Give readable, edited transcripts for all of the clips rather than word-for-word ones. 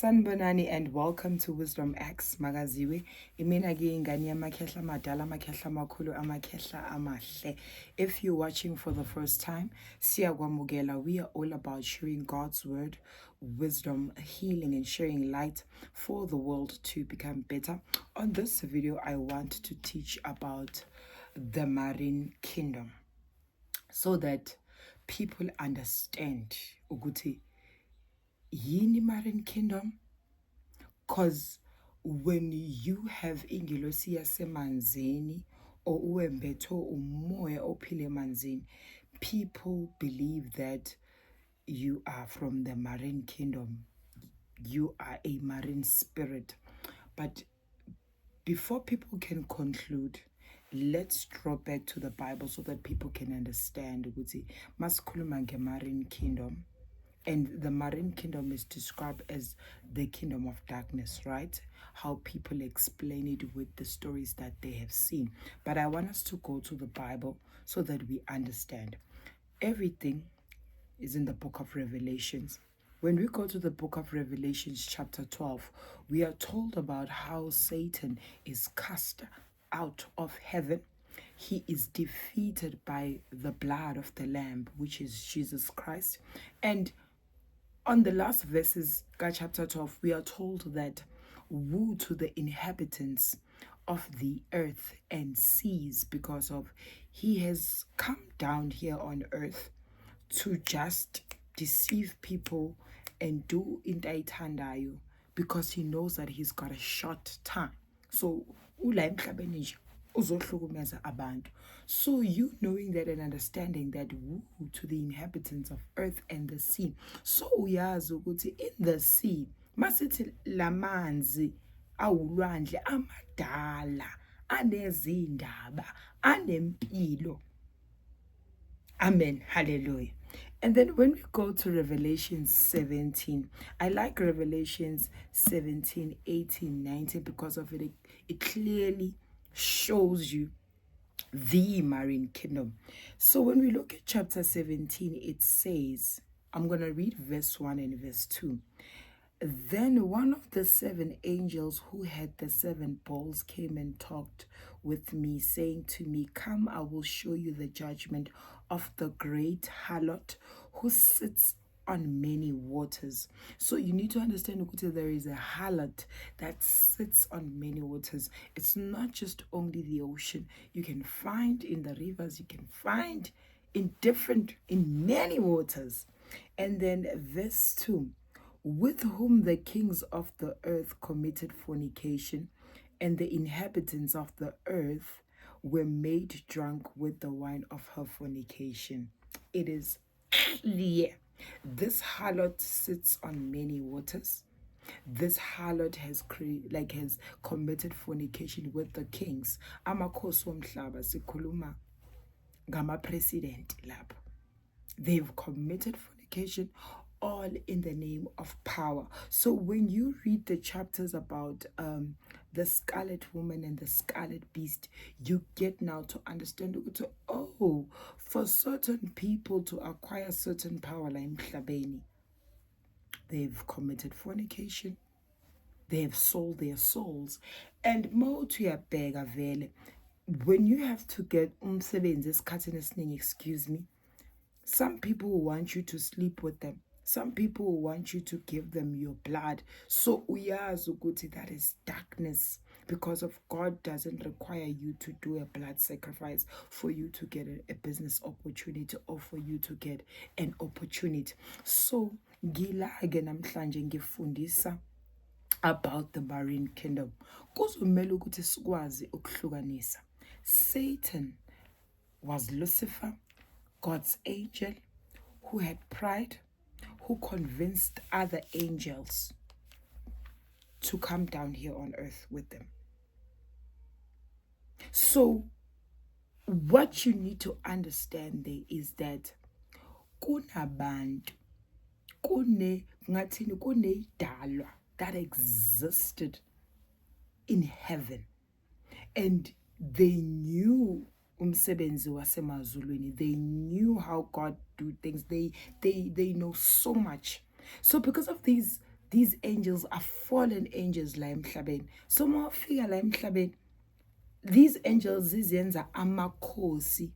Sanbonani and welcome to Wisdom X Magaziwe. Imina ke ingane yamakhehla amadala amakhehla amakhulu amakhehla amahle. If you're watching for the first time, siyakwamukela. We are all about sharing God's word, wisdom, healing and sharing light for the world to become better. On this video, I want to teach about the marine kingdom so that people understand ukuthi yini marine kingdom. Because when you have ingelosi yasemanzini or uwembetho umoya ophile emanzini, people believe that you are from the marine kingdom. You are a marine spirit. But before people can conclude, let's draw back to the Bible so that people can understand ukuthi masikhuluma nge-marine kingdom. And the marine kingdom is described as the kingdom of darkness, right? How people explain it with the stories that they have seen. But I want us to go to the Bible so that we understand. Everything is in the book of Revelations. When we go to the book of Revelations chapter 12, we are told about how Satan is cast out of heaven. He is defeated by the blood of the Lamb, which is Jesus Christ. And on the last verses, chapter 12, we are told that woe to the inhabitants of the earth and seas, because of he has come down here on earth to just deceive people and do intayithandayo, because he knows that he's got a short time. So ula emhlabeni nje uzohlukumeza abantu. So you knowing that and understanding that woe to the inhabitants of earth and the sea. So uyazi ukuthi in the sea masithi lamanzi awulwandle amadala anezindaba anempilo. Amen. Hallelujah. And then when we go to Revelation 17, I like Revelations 17, 18, 19 because of it. It clearly shows you the marine kingdom. So when we look at chapter 17, it says, I'm going to read verse 1 and verse 2. Then one of the seven angels who had the seven bowls came and talked with me, saying to me, come, I will show you the judgment of the great harlot who sits on many waters. So you need to understand that there is a harlot that sits on many waters. It's not just only the ocean. You can find in the rivers, you can find in many waters. And then verse 2, with whom the kings of the earth committed fornication, and the inhabitants of the earth were made drunk with the wine of her fornication. It is clear. This harlot sits on many waters. This harlot has committed fornication with the kings. Amakhosi womhlaba sikhuluma ngama president lapha. They've committed fornication, all in the name of power. So when you read the chapters about the scarlet woman and the scarlet beast, you get now to understand, oh, for certain people to acquire certain power like mhlabeni, they've committed fornication, they've sold their souls. And mo tuyabheka vele, when you have to get umsebenzi esikhathini esiningi, excuse me, some people will want you to sleep with them. Some people will want you to give them your blood. So uyazi ukuthi that is darkness, because of God doesn't require you to do a blood sacrifice for you to get a business opportunity or for you to get an opportunity. So ngila-ke namhlanje ngifundisa about the marine kingdom. Kuzomela ukuthi sikwazi ukuhlukanisa. Satan was Lucifer, God's angel, who had pride, who convinced other angels to come down here on earth with them. So what you need to understand there is that kunabantu, kuney'dalwa that existed in heaven, and they knew umsebenzi wasemazulwini. They knew how God do things. They know so much. So because of these these angels are fallen angels la emhlabeni. So mawufika la emhlabeni, these angels zizenza amakhosi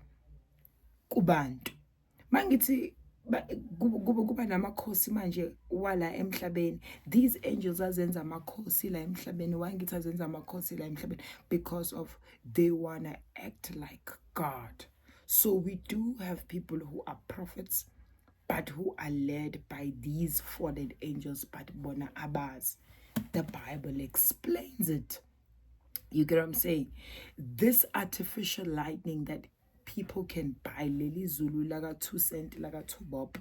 kubantu. Mangithi kuba namakhosi manje wala emhlabeni, these angels azenza amakhosi la emhlabeni. Wangithi azenza amakhosi la emhlabeni because of they wanna act like God. So we do have people who are prophets, but who are led by these fallen angels, but bona abaz. The Bible explains it. You get what I'm saying? This artificial lightning that people can buy, Lily Zulu, laga 2 cent, laga 2 bob.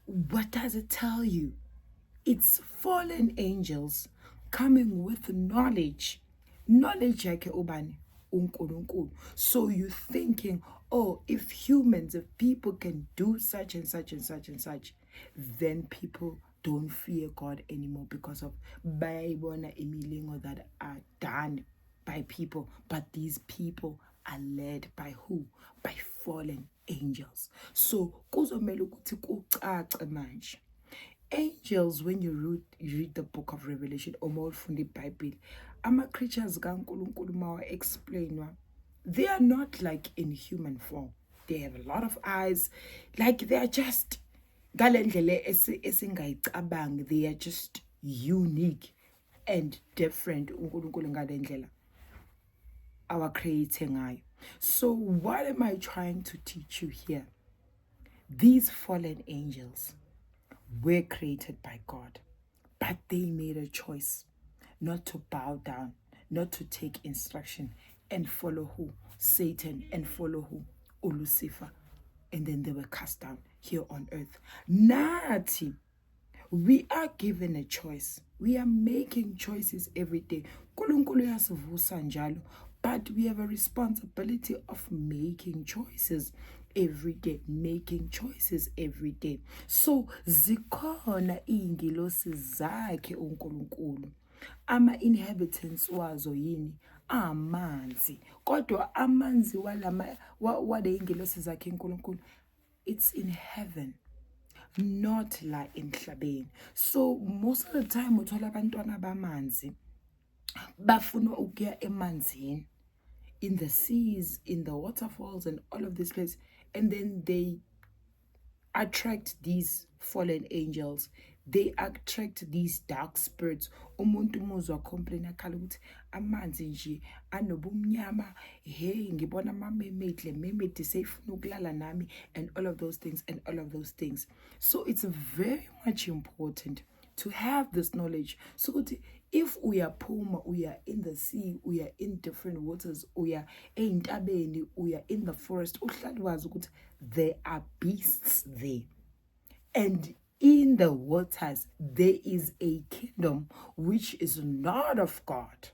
What does it tell you? It's fallen angels coming with knowledge. Knowledge yake ubani uNkulunkulu. So you're thinking, oh, if humans, if people can do such and such and such and such, then people don't fear God anymore because of bayibona imilingo that are done by people. But these people are led by who? By fallen angels. So kuzomela ukuthi kucace manje. Angels, when you read the book of Revelation, or more from the Bible, ama-creatures kaNkulunkulu mawa explainwa, they are not like in human form. They have a lot of eyes, like they are just galendlele esingayicabanga. They are just unique and different. uNkulunkulu ngalendlela our creator ngayo. So what am I trying to teach you here? These fallen angels were created by God, but they made a choice not to bow down, not to take instruction and follow who? Satan, and follow who? Lucifer. And then they were cast down here on earth. Nati, we are given a choice. We are making choices every day. Nkulunkulu yasivusa njalo, but we have a responsibility of making choices every day, making choices every day. So zikhona ingilosi zakhe uNkulunkulu. Ama-inhabitants wazo yini? Amanzi. Kodwa amanzi wale ingilosi zakhe uNkulunkulu, it's in heaven, not la emhlabeni. So most of the time uthola abantwana bamanzi bafuna ukuya emanzini, in the seas, in the waterfalls, and all of this place, and then they attract these fallen angels. They attract these dark spirits. Umuntu muzwa complain akhala ukuthi amanzi nje anobumnyama, hey ngibona ama-mermaid, le mermaid seyifuna ukulala nami, and all of those things, and all of those things. So it's very much important to have this knowledge. So if we are in the sea, we are in different waters, we are ey'ntabeni, we are in the forest, there are beasts there. And in the waters, there is a kingdom which is not of God.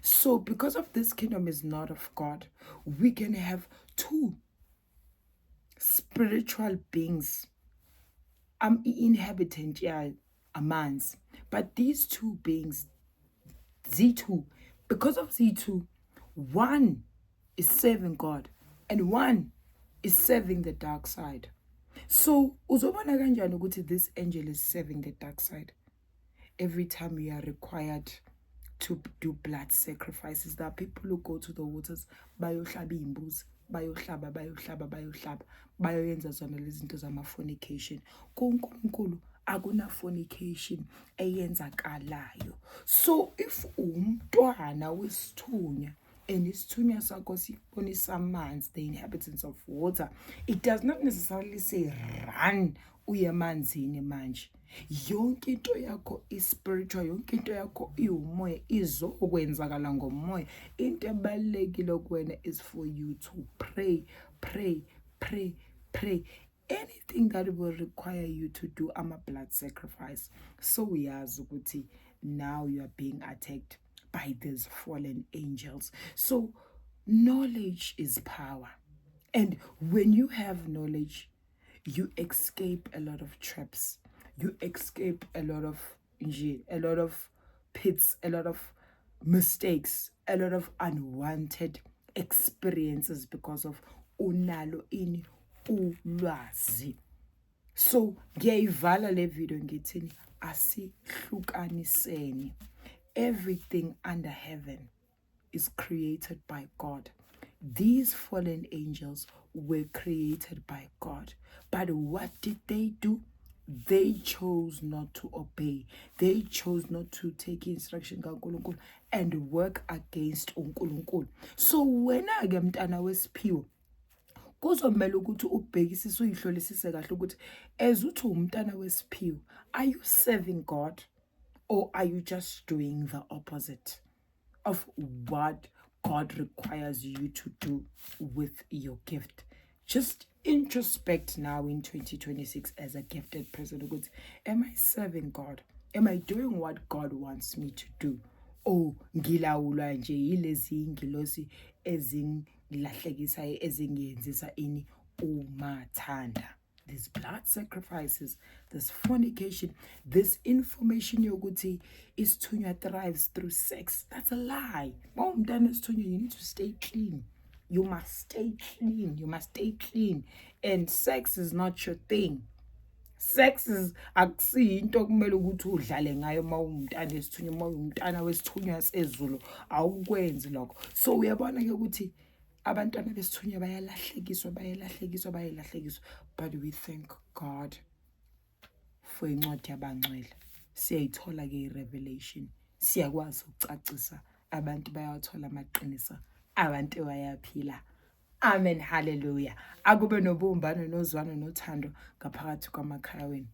So because of this kingdom is not of God, we can have two spiritual beings. Inhabitant, a man's. But these two beings, Z2, because of Z2, one is serving God and one is serving the dark side. So uzobona kanjani ukuthi this angel is serving the dark side? Every time we are required to do blood sacrifices, there are people who go to the waters, bayohlaba imbuzi, bayohlaba, bayoyenza zona lezi zinto zama-fornication. kuNkulunkulu akuna-fornication eyenzakalayo. So if umntwana wesithunya and isithunya sakho sibonisa amanzi, the inhabitants of water, it does not necessarily say run uye emanzini manje. Yonke into yakho is-spiritual, yonke into yakho iwumoya, izokwenzakala ngomoya. Into ebalulekile kuwena is for you to pray. Anything that will require you to do blood sacrifice. So uyazi ukuthi now you are being attacked by these fallen angels. So knowledge is power. And when you have knowledge, you escape a lot of traps. You escape a lot of pits, a lot of mistakes, a lot of unwanted experiences because of unalo ini ulwazi. So ngiyayivala le video ngithini asihlukaniseni. Everything under heaven is created by God. These fallen angels were created by God. But what did they do? They chose not to obey. They chose not to take instruction kaNkulunkulu and work against uNkulunkulu. So wena ke mntana wesiphiwo kuzomela ukuthi ubhekisise uyihlolisise kahle ukuthi ezuthi umntana wesiphiwo, are you serving God or are you just doing the opposite of what God requires you to do with your gift? Just introspect now in 2026 as a gifted person. Am I serving God? Am I doing what God wants me to do? Oh, ngilawulwa nje yilezi ingilosi ezingilahlekisayo ezingenzisa ini umathanda. These blood sacrifices, this fornication, this information yokuthi isithunywa thrives through sex. That's a lie. Mawumntana isithunywa, you need to stay clean. You must stay clean. You must stay clean. And sex is not your thing. Sex is akusiyinto kumele ukuthi udlale ngayo mawumntana esithunywa, mawumntana wesithunywa sezulu awukwenzi lokho. So uyabona ke ukuthi abantwana besithunywa bayalahlekiswa. But we thank God for incwadi yabangcwele. Siyayithola ke irevelation. Siyakwazi ukucacisa, abantu bayawathola amaqiniso, abantu bayaphila. Amen, hallelujah. Akube nobumbano nozwano nothando ngaphakathi kwamakhaya wenu.